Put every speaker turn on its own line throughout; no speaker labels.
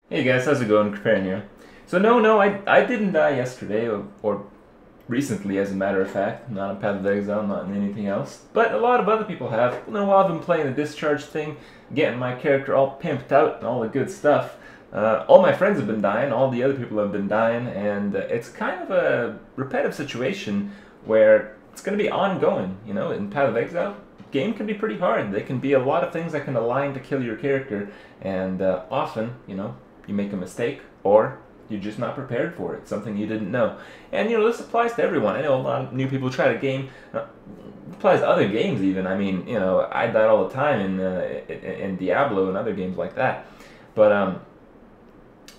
Hey guys, how's it going? Preparing here. So I didn't die yesterday or recently, as a matter of fact. Not in Path of Exile, not in anything else. But a lot of other people have. While I've been playing the discharge thing, getting my character all pimped out and all the good stuff. All my friends have been dying, all the other people have been dying, and it's kind of a repetitive situation where it's going to be ongoing. In Path of Exile, game can be pretty hard. There can be a lot of things that can align to kill your character, and often, you make a mistake or you're just not prepared for it, something you didn't know. And this applies to everyone. I know a lot of new people try to game. It applies to other games even. I mean, I died all the time in Diablo and other games like that. But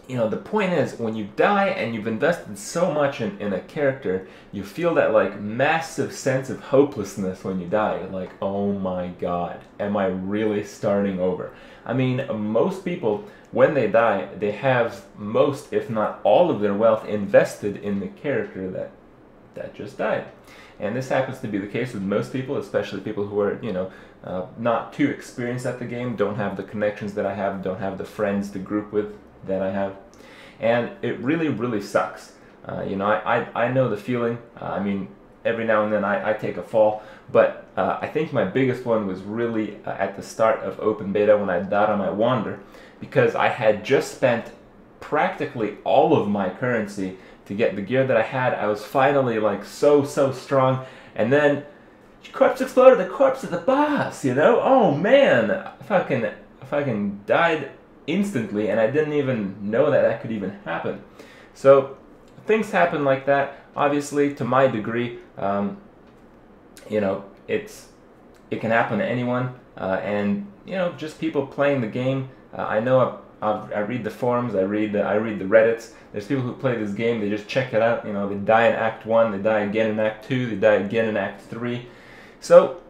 the point is, when you die and you've invested so much in a character, you feel that like massive sense of hopelessness when you die. You're like, oh my god, am I really starting over? I mean, most people, when they die, they have most, if not all of their wealth invested in the character that just died. And this happens to be the case with most people, especially people who are, not too experienced at the game, don't have the connections that I have, don't have the friends to group with that I have. And it really, really sucks. I know the feeling. I mean, every now and then I take a fall, but I think my biggest one was really at the start of open beta when I died on my wander, because I had just spent practically all of my currency to get the gear that I had. I was finally like so strong, and then corpse exploded, the corpse of the boss, Oh man, I fucking died instantly, and I didn't even know that could even happen. So things happen like that. Obviously, to my degree, it can happen to anyone, and just people playing the game. I know I read the forums, I read the Reddits. There's people who play this game, they just check it out. They die in Act 1, they die again in Act 2, they die again in Act 3. So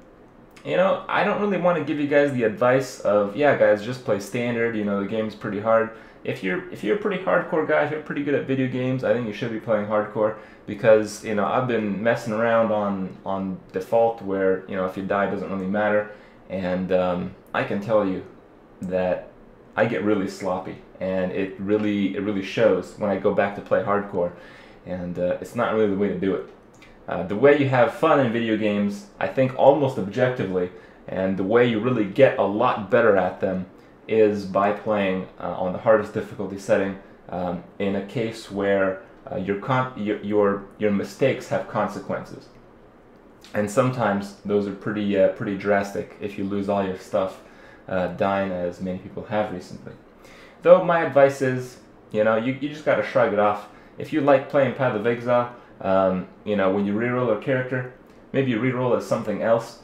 I don't really want to give you guys the advice of, yeah guys, just play standard, the game's pretty hard. If you're a pretty hardcore guy, if you're pretty good at video games, I think you should be playing hardcore, because I've been messing around on default where if you die it doesn't really matter, and I can tell you that I get really sloppy, and it really shows when I go back to play hardcore, and it's not really the way to do it. The way you have fun in video games, I think almost objectively, and the way you really get a lot better at them, is by playing on the hardest difficulty setting, in a case where your mistakes have consequences. And sometimes those are pretty drastic if you lose all your stuff, dying as many people have recently. Though my advice is, you just gotta shrug it off. If you like playing Path of Exile, when you reroll a character, maybe you reroll as something else.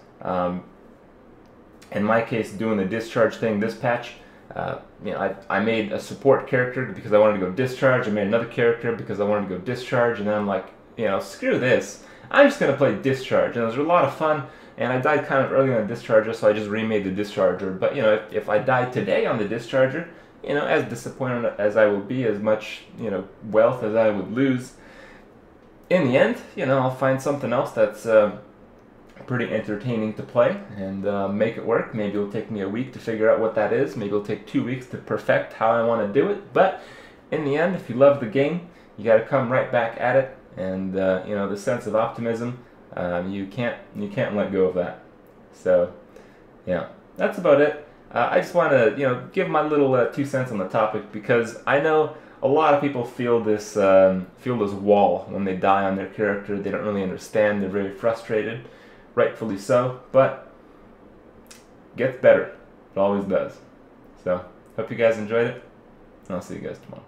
In my case, doing the discharge thing this patch, I made a support character because I wanted to go discharge. I made another character because I wanted to go discharge, and then I'm like, screw this. I'm just gonna play discharge, and it was a lot of fun. And I died kind of early on the discharger, so I just remade the discharger. But if I died today on the discharger, as disappointed as I will be, as much wealth as I would lose, in the end, I'll find something else that's pretty entertaining to play, and make it work. Maybe it'll take me a week to figure out what that is. Maybe it'll take 2 weeks to perfect how I want to do it. But in the end, if you love the game, you got to come right back at it. And the sense of optimism, you can't let go of that. So yeah, that's about it. I just want to give my little 2 cents on the topic, because I know a lot of people feel this wall when they die on their character. They don't really understand. They're very frustrated, rightfully so. But it gets better. It always does. So hope you guys enjoyed it, and I'll see you guys tomorrow.